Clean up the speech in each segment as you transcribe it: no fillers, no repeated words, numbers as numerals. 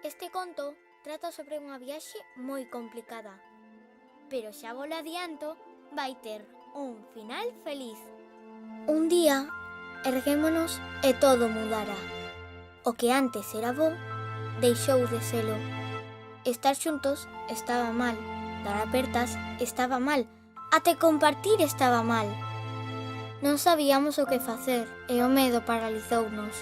Este conto trata sobre unha viaxe moi complicada, pero xa vos lo adianto, vai ter un final feliz. Un día, erguémonos e todo mudara. O que antes era bo, deixou de selo. Estar xuntos estaba mal, dar apertas estaba mal, até compartir estaba mal. Non sabíamos o que facer e o medo paralizounos.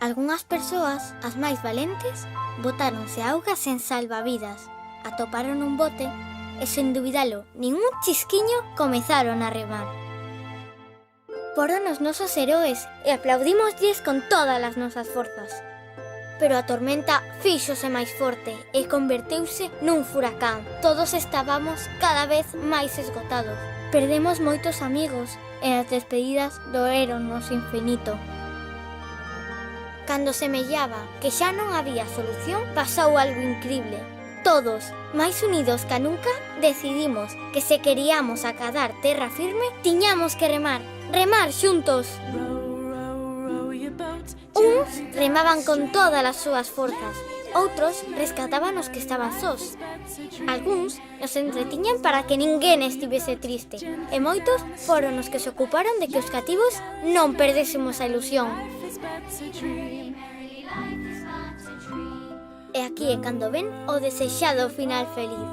Algunhas persoas, as máis valentes, botáronse a auga sen salvavidas, atoparon un bote e, sen dubidalo nin un chisquiño, comezaron a remar. Foron os nosos heroes e aplaudímoslles con todas as nosas forzas. Pero a tormenta fíxose máis forte e converteuse nun furacán. Todos estábamos cada vez máis esgotados. Perdemos moitos amigos e as despedidas doéronnos infinito. Cando semellaba que xa non había solución, pasou algo incrible. Todos, máis unidos ca nunca, decidimos que se queríamos acadar terra firme, tiñamos que remar xuntos. Uns remaban con todas as súas forzas, outros rescataban os que estaban sós. Algúns nos entretiñan para que ninguén estivese triste, e moitos foron os que se ocuparon de que os cativos non perdésemos a ilusión. E aquí é cando ven o desexado final feliz.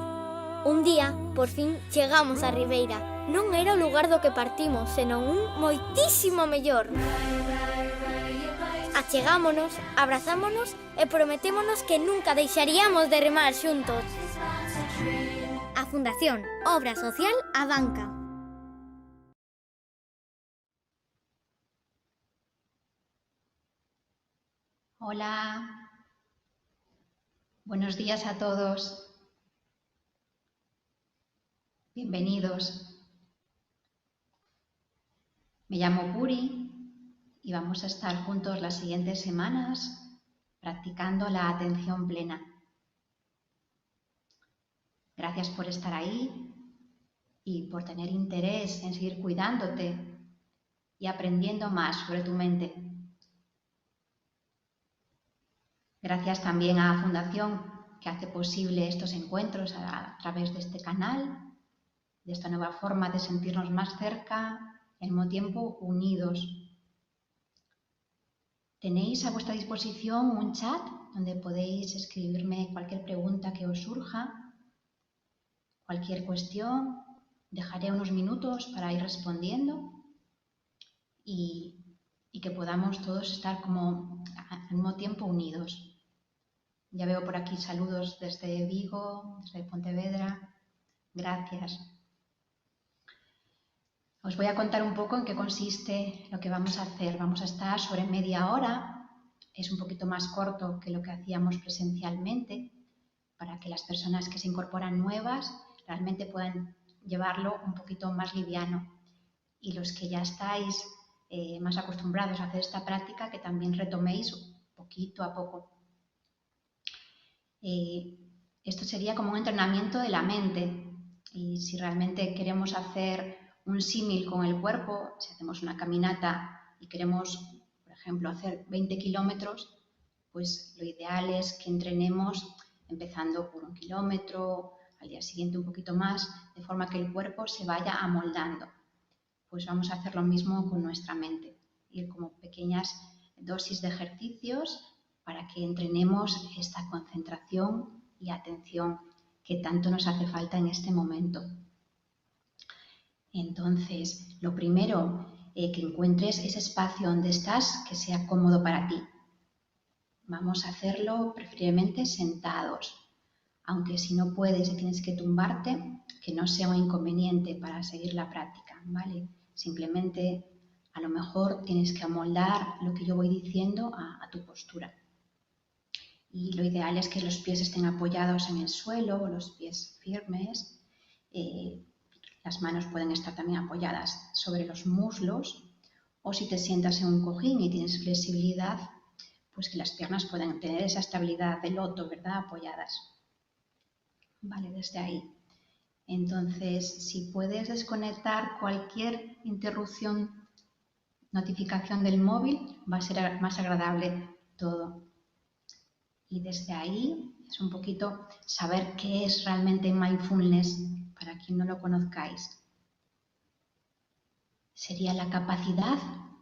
Un día, por fin, chegamos á Ribeira. Non era o lugar do que partimos, senón un moitísimo mellor. Achegámonos, abrazámonos e prometémonos que nunca deixaríamos de remar xuntos. A Fundación Obra Social A Banca. Hola, buenos días a todos. Bienvenidos. Me llamo Puri y vamos a estar juntos las siguientes semanas practicando la atención plena. Gracias por estar ahí y por tener interés en seguir cuidándote y aprendiendo más sobre tu mente. Gracias también a la Fundación que hace posible estos encuentros a través de este canal, de esta nueva forma de sentirnos más cerca y al mismo tiempo unidos. Tenéis a vuestra disposición un chat donde podéis escribirme cualquier pregunta que os surja, cualquier cuestión. Dejaré unos minutos para ir respondiendo y que podamos todos estar como al mismo tiempo unidos. Ya veo por aquí saludos desde Vigo, desde Pontevedra. Gracias. Os voy a contar un poco en qué consiste lo que vamos a hacer. Vamos a estar sobre media hora. Es un poquito más corto que lo que hacíamos presencialmente para que las personas que se incorporan nuevas realmente puedan llevarlo un poquito más liviano. Y los que ya estáis más acostumbrados a hacer esta práctica, que también retoméis poquito a poco. Esto sería como un entrenamiento de la mente, y si realmente queremos hacer un símil con el cuerpo, si hacemos una caminata y queremos, por ejemplo, hacer 20 kilómetros, pues lo ideal es que entrenemos empezando por 1 kilómetro, al día siguiente un poquito más, de forma que el cuerpo se vaya amoldando. Pues vamos a hacer lo mismo con nuestra mente, ir como pequeñas dosis de ejercicios para que entrenemos esta concentración y atención que tanto nos hace falta en este momento. Entonces, lo primero, que encuentres ese espacio donde estás que sea cómodo para ti. Vamos a hacerlo preferiblemente sentados, aunque si no puedes y tienes que tumbarte, que no sea un inconveniente para seguir la práctica, ¿vale? Simplemente, a lo mejor tienes que amoldar lo que yo voy diciendo a tu postura. Y lo ideal es que los pies estén apoyados en el suelo, los pies firmes. Las manos pueden estar también apoyadas sobre los muslos, o si te sientas en un cojín y tienes flexibilidad, pues que las piernas puedan tener esa estabilidad de loto, ¿verdad? Apoyadas. Vale, desde ahí. Entonces, si puedes desconectar cualquier interrupción, notificación del móvil, va a ser más agradable todo. Y desde ahí es un poquito saber qué es realmente mindfulness, para quien no lo conozcáis. Sería la capacidad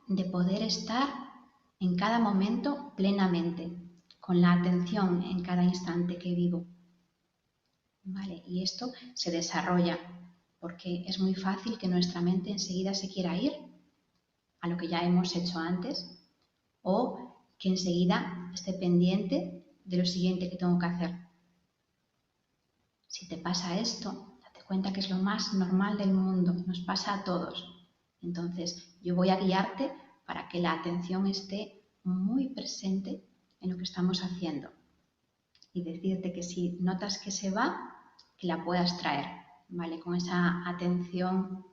de poder estar en cada momento plenamente, con la atención en cada instante que vivo. ¿Vale? Y esto se desarrolla porque es muy fácil que nuestra mente enseguida se quiera ir a lo que ya hemos hecho antes o que enseguida esté pendiente de lo siguiente que tengo que hacer. Si te pasa esto, date cuenta que es lo más normal del mundo, nos pasa a todos. Entonces, yo voy a guiarte para que la atención esté muy presente en lo que estamos haciendo y decirte que si notas que se va, que la puedas traer, ¿vale? Con esa atención,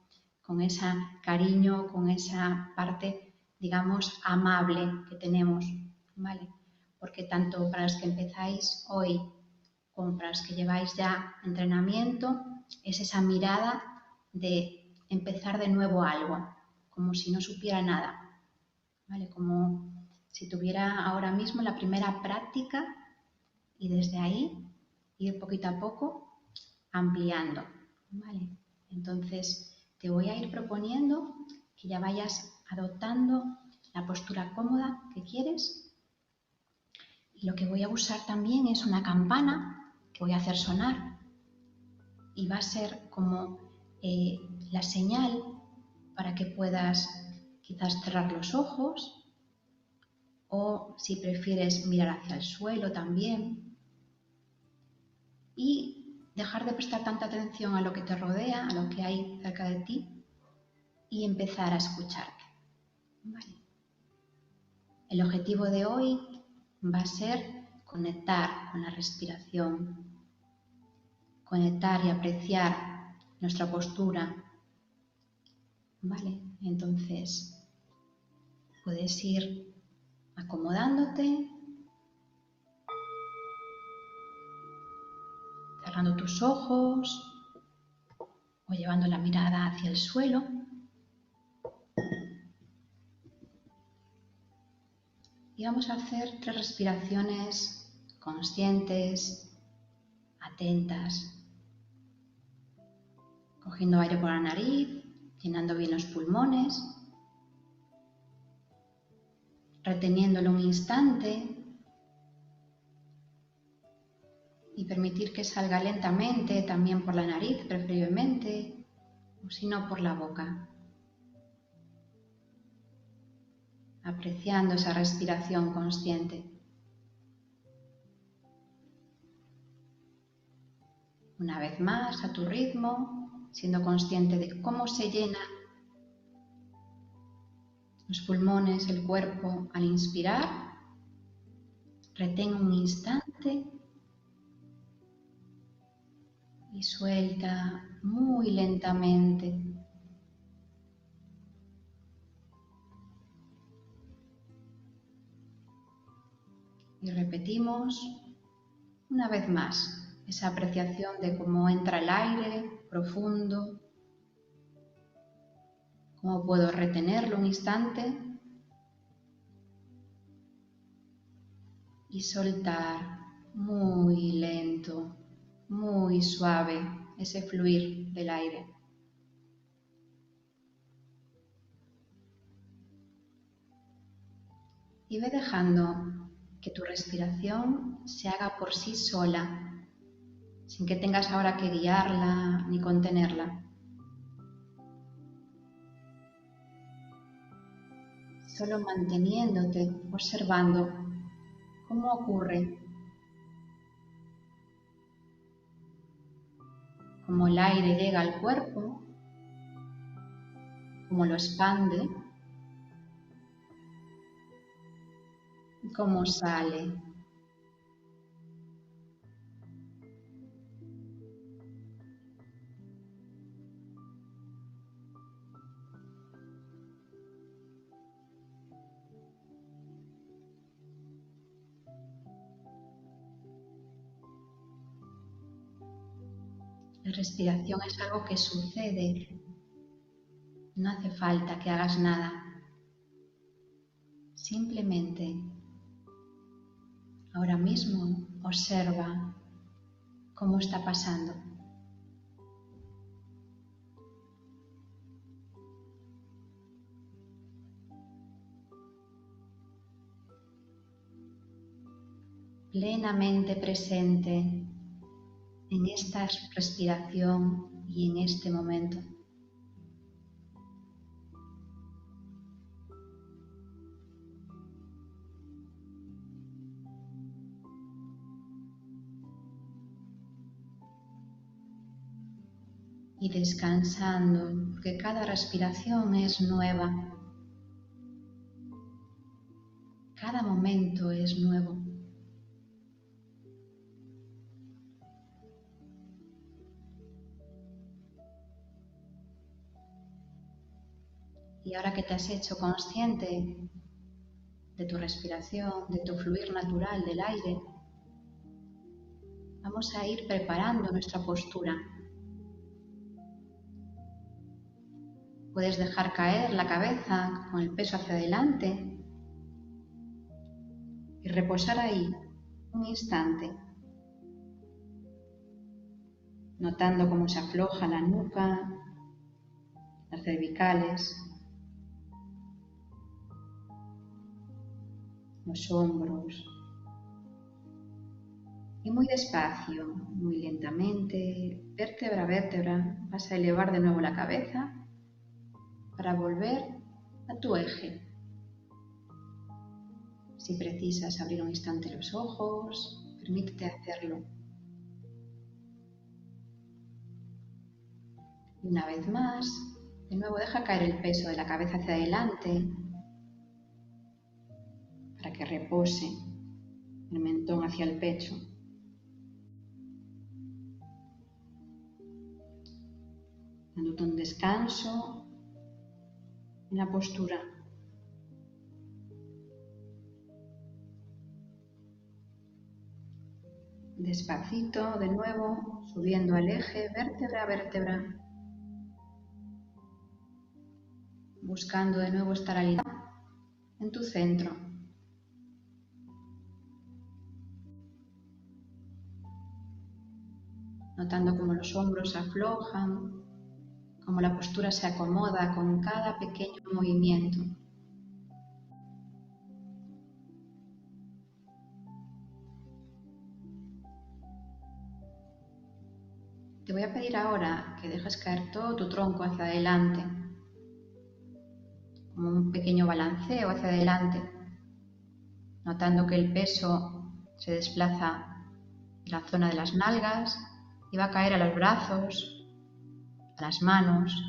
con ese cariño, con esa parte, digamos, amable que tenemos, ¿vale? Porque tanto para los que empezáis hoy como para los que lleváis ya entrenamiento, es esa mirada de empezar de nuevo algo, como si no supiera nada, ¿vale? Como si tuviera ahora mismo la primera práctica y desde ahí ir poquito a poco ampliando, ¿vale? Entonces te voy a ir proponiendo que ya vayas adoptando la postura cómoda que quieres y lo que voy a usar también es una campana que voy a hacer sonar y va a ser como la señal para que puedas quizás cerrar los ojos o si prefieres mirar hacia el suelo también y dejar de prestar tanta atención a lo que te rodea, a lo que hay cerca de ti y empezar a escucharte. Vale. El objetivo de hoy va a ser conectar con la respiración, conectar y apreciar nuestra postura. Vale, entonces puedes ir acomodándote, cerrando tus ojos o llevando la mirada hacia el suelo. Y vamos a hacer 3 respiraciones conscientes, atentas, cogiendo aire por la nariz, llenando bien los pulmones, reteniéndolo un instante y permitir que salga lentamente, también por la nariz preferiblemente, o si no por la boca. Apreciando esa respiración consciente. Una vez más, a tu ritmo, siendo consciente de cómo se llenan los pulmones, el cuerpo al inspirar. Retén un instante y suelta muy lentamente. Y repetimos una vez más esa apreciación de cómo entra el aire profundo, cómo puedo retenerlo un instante y soltar muy lento, muy suave ese fluir del aire. Y ve dejando que tu respiración se haga por sí sola, sin que tengas ahora que guiarla ni contenerla. Solo manteniéndote, observando cómo ocurre, cómo el aire llega al cuerpo, cómo lo expande y cómo sale. La respiración es algo que sucede, no hace falta que hagas nada, simplemente Ahora mismo observa cómo está pasando. Plenamente presente en esta respiración y en este momento. Y descansando, porque cada respiración es nueva. Cada momento es nuevo. Y ahora que te has hecho consciente de tu respiración, de tu fluir natural del aire, vamos a ir preparando nuestra postura. Puedes dejar caer la cabeza con el peso hacia adelante y reposar ahí un instante, notando cómo se afloja la nuca, las cervicales, los hombros. Y muy despacio, muy lentamente, vértebra a vértebra, vas a elevar de nuevo la cabeza para volver a tu eje. Si precisas abrir un instante los ojos, permítete hacerlo. Y una vez más, de nuevo deja caer el peso de la cabeza hacia adelante para que repose el mentón hacia el pecho. Dándote un descanso en la postura. Despacito, de nuevo, subiendo al eje, vértebra a vértebra. Buscando de nuevo estar alineado en tu centro. Notando cómo los hombros se aflojan, cómo la postura se acomoda con cada pequeño movimiento. Te voy a pedir ahora que dejes caer todo tu tronco hacia adelante, como un pequeño balanceo hacia adelante, notando que el peso se desplaza de la zona de las nalgas y va a caer a los brazos, a las manos.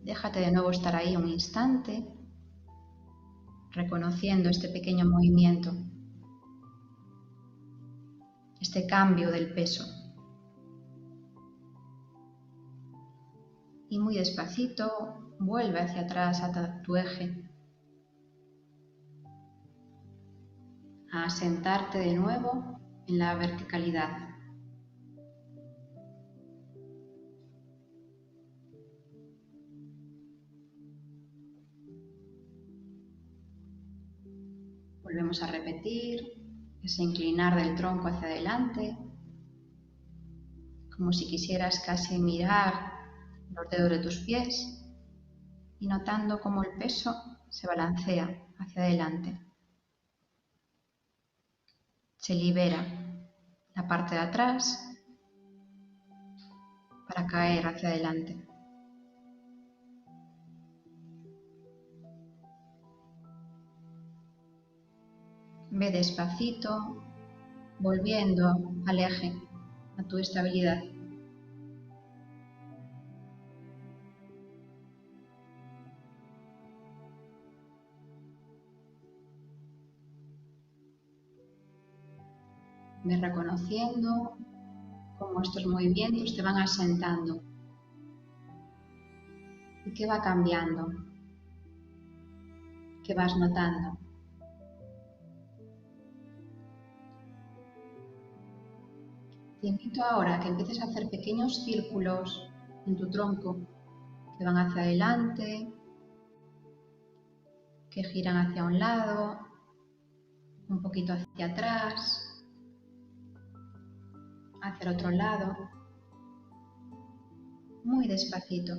Déjate de nuevo estar ahí un instante, reconociendo este pequeño movimiento, este cambio del peso. Y muy despacito, vuelve hacia atrás a tu eje, a asentarte de nuevo en la verticalidad. Volvemos a repetir ese inclinar del tronco hacia adelante, como si quisieras casi mirar los dedos de tus pies y notando cómo el peso se balancea hacia adelante. Se libera la parte de atrás para caer hacia adelante. Ve despacito, volviendo al eje, a tu estabilidad. Ve reconociendo cómo estos movimientos te van asentando y qué va cambiando, qué vas notando. Te invito ahora a que empieces a hacer pequeños círculos en tu tronco que van hacia adelante, que giran hacia un lado, un poquito hacia atrás, hacia el otro lado, muy despacito,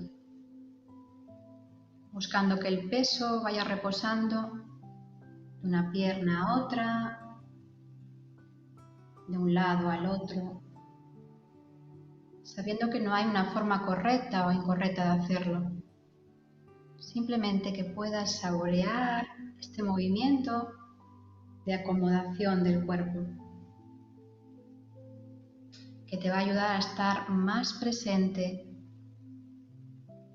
buscando que el peso vaya reposando de una pierna a otra, de un lado al otro, sabiendo que no hay una forma correcta o incorrecta de hacerlo. Simplemente que puedas saborear este movimiento de acomodación del cuerpo, que te va a ayudar a estar más presente,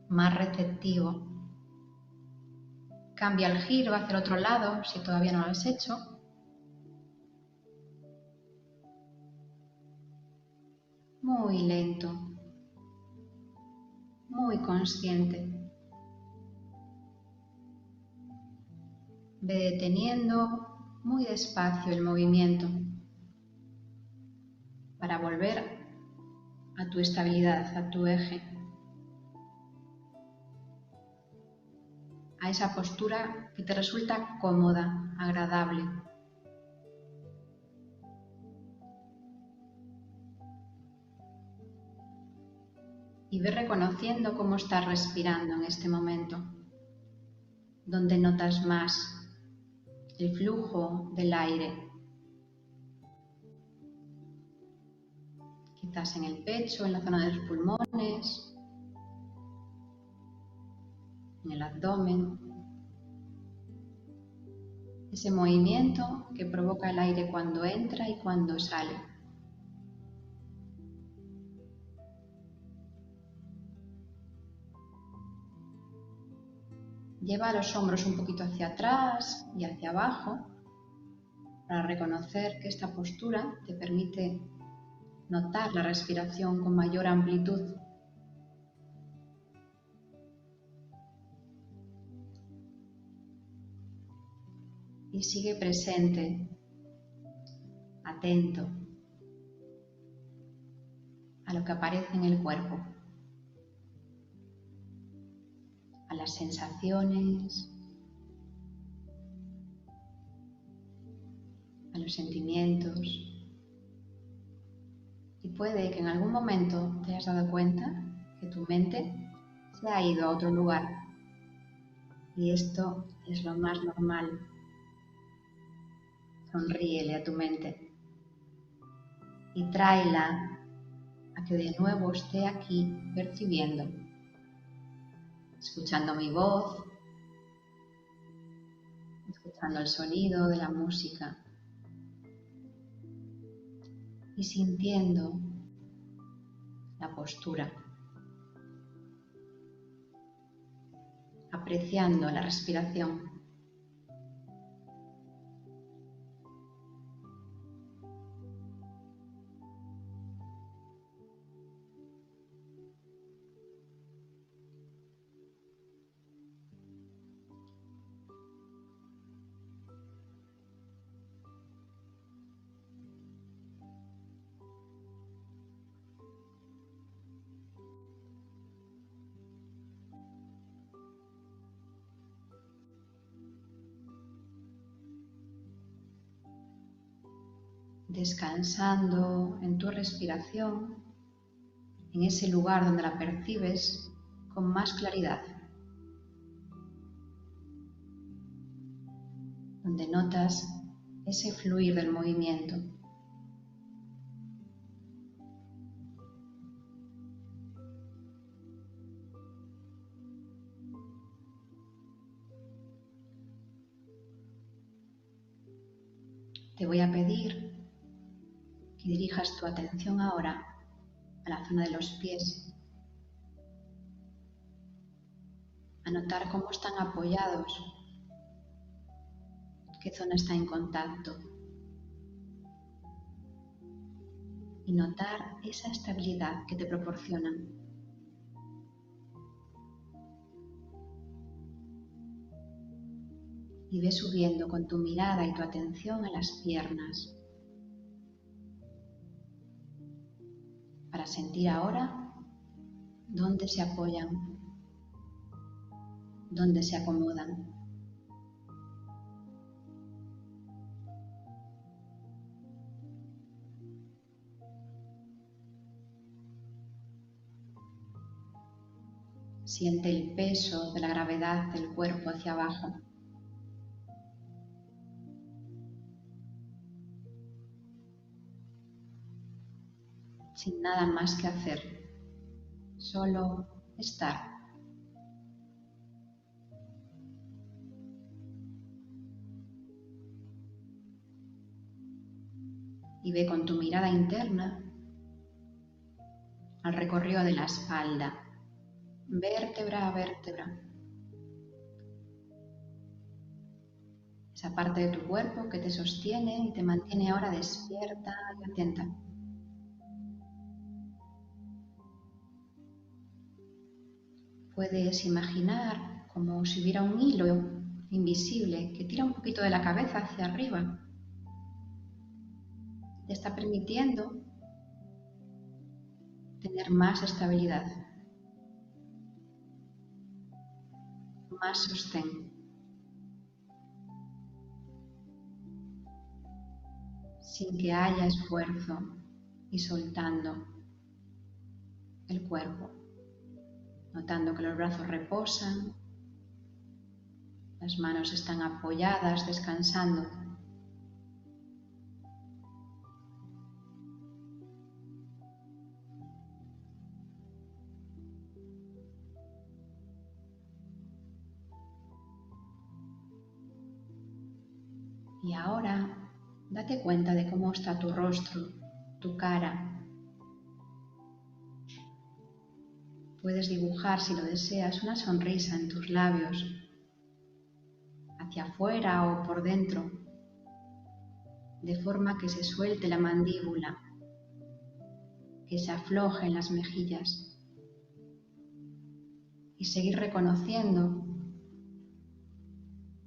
más receptivo. Cambia el giro hacia el otro lado si todavía no lo has hecho. Muy lento, muy consciente. Ve deteniendo muy despacio el movimiento para volver a tu estabilidad, a tu eje, a esa postura que te resulta cómoda, agradable. Y ve reconociendo cómo estás respirando en este momento, donde notas más el flujo del aire. Quizás en el pecho, en la zona de los pulmones, en el abdomen. Ese movimiento que provoca el aire cuando entra y cuando sale. Lleva los hombros un poquito hacia atrás y hacia abajo para reconocer que esta postura te permite notar la respiración con mayor amplitud. Y sigue presente, atento a lo que aparece en el cuerpo, a las sensaciones, a los sentimientos. Y puede que en algún momento te hayas dado cuenta que tu mente se ha ido a otro lugar. Y esto es lo más normal. Sonríele a tu mente y tráela a que de nuevo esté aquí percibiendo, escuchando mi voz, escuchando el sonido de la música y sintiendo la postura, apreciando la respiración. Descansando en tu respiración, en ese lugar donde la percibes con más claridad, donde notas ese fluir del movimiento. Te voy a pedir que dirijas tu atención ahora a la zona de los pies, a notar cómo están apoyados, qué zona está en contacto y notar esa estabilidad que te proporcionan. Y ve subiendo con tu mirada y tu atención a las piernas, para sentir ahora dónde se apoyan, dónde se acomodan. Siente el peso de la gravedad del cuerpo hacia abajo. Sin nada más que hacer, solo estar. Y ve con tu mirada interna al recorrido de la espalda, vértebra a vértebra. Esa parte de tu cuerpo que te sostiene y te mantiene ahora despierta y atenta. Puedes imaginar como si hubiera un hilo invisible que tira un poquito de la cabeza hacia arriba. Te está permitiendo tener más estabilidad, más sostén. Sin que haya esfuerzo y soltando el cuerpo, notando que los brazos reposan, las manos están apoyadas, descansando. Y ahora, date cuenta de cómo está tu rostro, tu cara. Puedes dibujar, si lo deseas, una sonrisa en tus labios, hacia afuera o por dentro, de forma que se suelte la mandíbula, que se aflojen las mejillas, y seguir reconociendo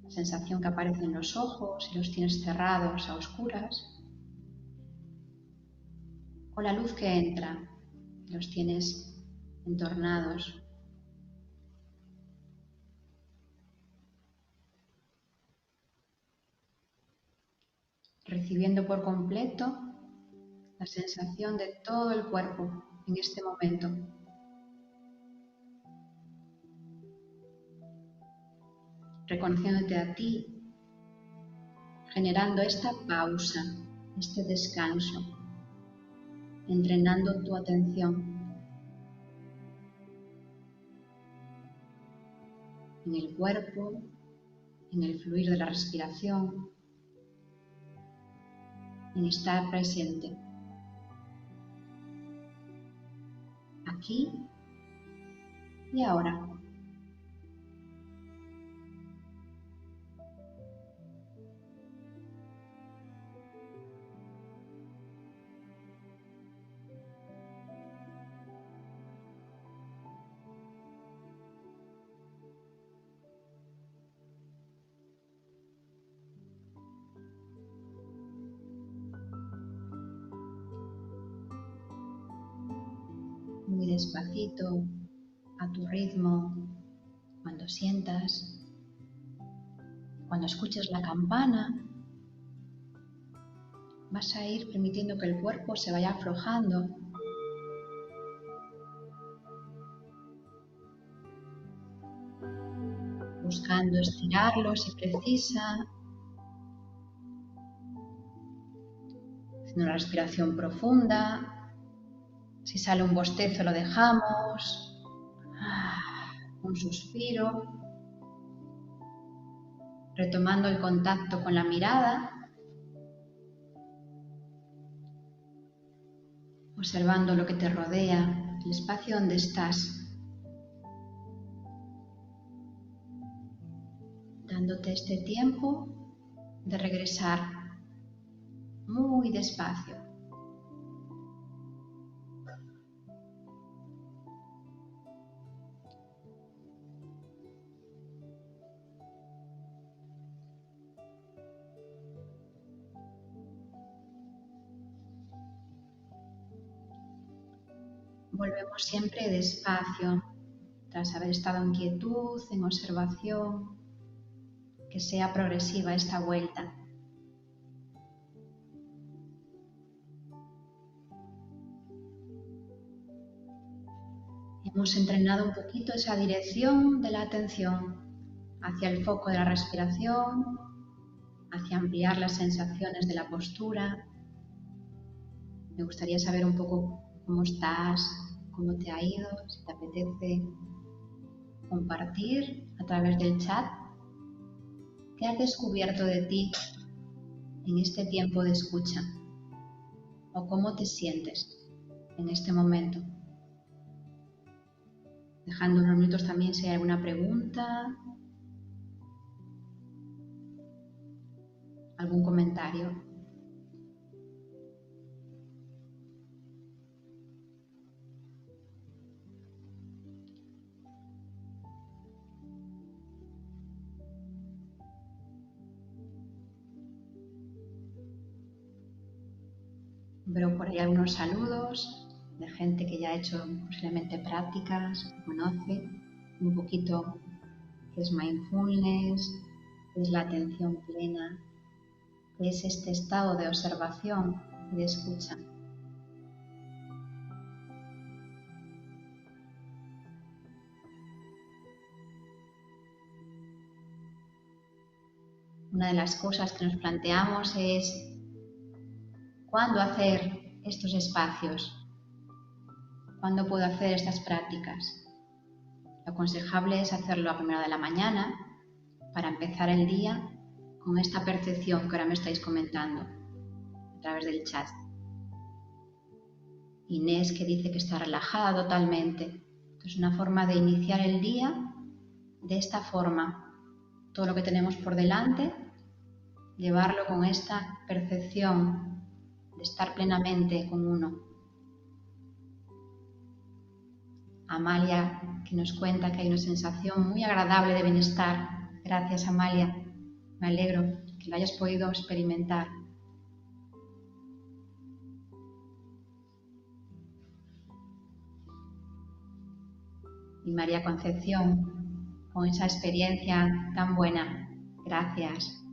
la sensación que aparece en los ojos si los tienes cerrados a oscuras, o la luz que entra si los tienes entornados. Recibiendo por completo la sensación de todo el cuerpo en este momento. Reconociéndote a ti, generando esta pausa, este descanso, entrenando tu atención en el cuerpo, en el fluir de la respiración, en estar presente, aquí y ahora. Muy despacito, a tu ritmo, cuando sientas, cuando escuches la campana, vas a ir permitiendo que el cuerpo se vaya aflojando, buscando estirarlo si precisa, haciendo una respiración profunda. Si sale un bostezo lo dejamos, un suspiro, retomando el contacto con la mirada, observando lo que te rodea, el espacio donde estás, dándote este tiempo de regresar muy despacio. Volvemos siempre despacio, tras haber estado en quietud, en observación, que sea progresiva esta vuelta. Hemos entrenado un poquito esa dirección de la atención hacia el foco de la respiración, hacia ampliar las sensaciones de la postura. Me gustaría saber un poco cómo estás, cómo te ha ido, si te apetece compartir a través del chat qué has descubierto de ti en este tiempo de escucha o cómo te sientes en este momento. Dejando unos minutos también si hay alguna pregunta, algún comentario. Veo por ahí algunos saludos de gente que ya ha hecho posiblemente prácticas, que conoce un poquito qué es mindfulness, qué es la atención plena, qué es este estado de observación y de escucha. Una de las cosas que nos planteamos es ¿cuándo hacer estos espacios? ¿Cuándo puedo hacer estas prácticas? Lo aconsejable es hacerlo a primera hora de la mañana para empezar el día con esta percepción que ahora me estáis comentando a través del chat. Inés, que dice que está relajada totalmente. Es una forma de iniciar el día de esta forma. Todo lo que tenemos por delante, llevarlo con esta percepción de estar plenamente con uno. Amalia, que nos cuenta que hay una sensación muy agradable de bienestar. Gracias, Amalia. Me alegro que lo hayas podido experimentar. Y María Concepción, con esa experiencia tan buena. Gracias.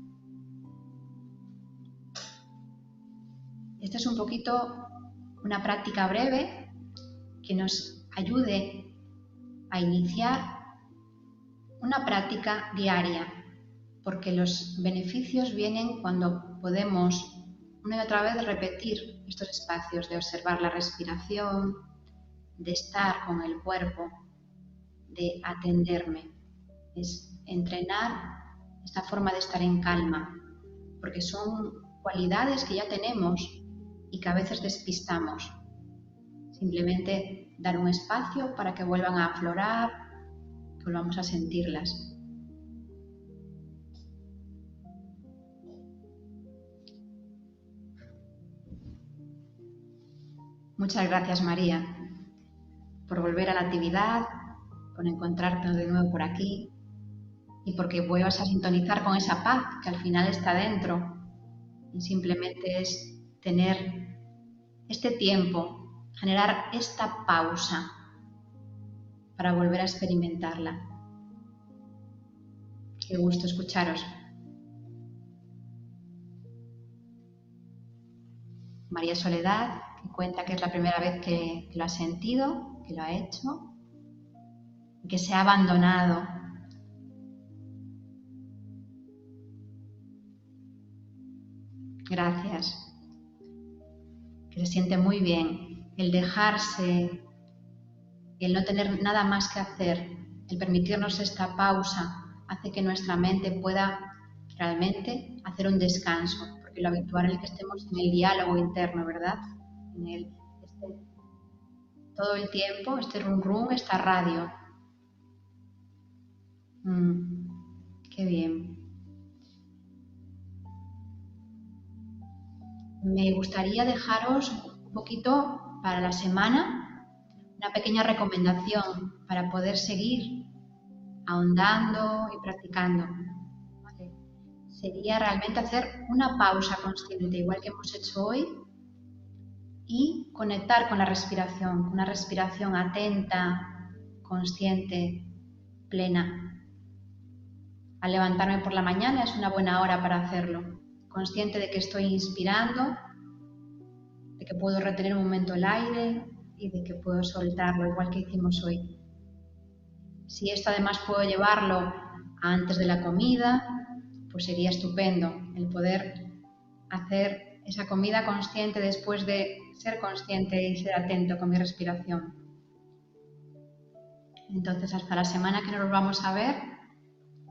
Esta es un poquito una práctica breve que nos ayude a iniciar una práctica diaria, porque los beneficios vienen cuando podemos una y otra vez repetir estos espacios de observar la respiración, de estar con el cuerpo, de atenderme. Es entrenar esta forma de estar en calma, porque son cualidades que ya tenemos y que a veces despistamos. Simplemente dar un espacio para que vuelvan a aflorar, que volvamos a sentirlas. Muchas gracias, María, por volver a la actividad, por encontrarte de nuevo por aquí y porque vuelvas a sintonizar con esa paz que al final está dentro y simplemente es tener este tiempo, generar esta pausa para volver a experimentarla. Qué gusto escucharos. María Soledad, que cuenta que es la primera vez que lo ha sentido, que lo ha hecho, que se ha abandonado. Gracias. Que se siente muy bien el dejarse, el no tener nada más que hacer, el permitirnos esta pausa, hace que nuestra mente pueda realmente hacer un descanso, porque lo habitual es que estemos en el diálogo interno, ¿verdad? Todo el tiempo, este rum rum, esta radio. Qué bien. Me gustaría dejaros un poquito para la semana una pequeña recomendación para poder seguir ahondando y practicando. ¿Vale? Sería realmente hacer una pausa consciente, igual que hemos hecho hoy, y conectar con la respiración, con una respiración atenta, consciente, plena. Al levantarme por la mañana es una buena hora para hacerlo, consciente de que estoy inspirando, de que puedo retener un momento el aire y de que puedo soltarlo, igual que hicimos hoy. Si esto además puedo llevarlo antes de la comida, pues sería estupendo el poder hacer esa comida consciente después de ser consciente y ser atento con mi respiración. Entonces, hasta la semana que nos vamos a ver,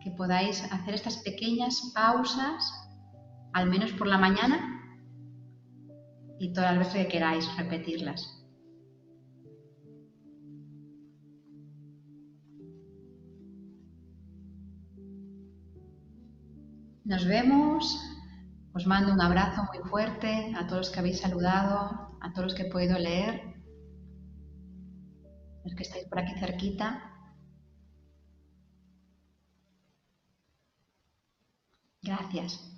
que podáis hacer estas pequeñas pausas, al menos por la mañana, y todas las veces que queráis repetirlas. Nos vemos, os mando un abrazo muy fuerte a todos los que habéis saludado, a todos los que he podido leer, los que estáis por aquí cerquita. Gracias.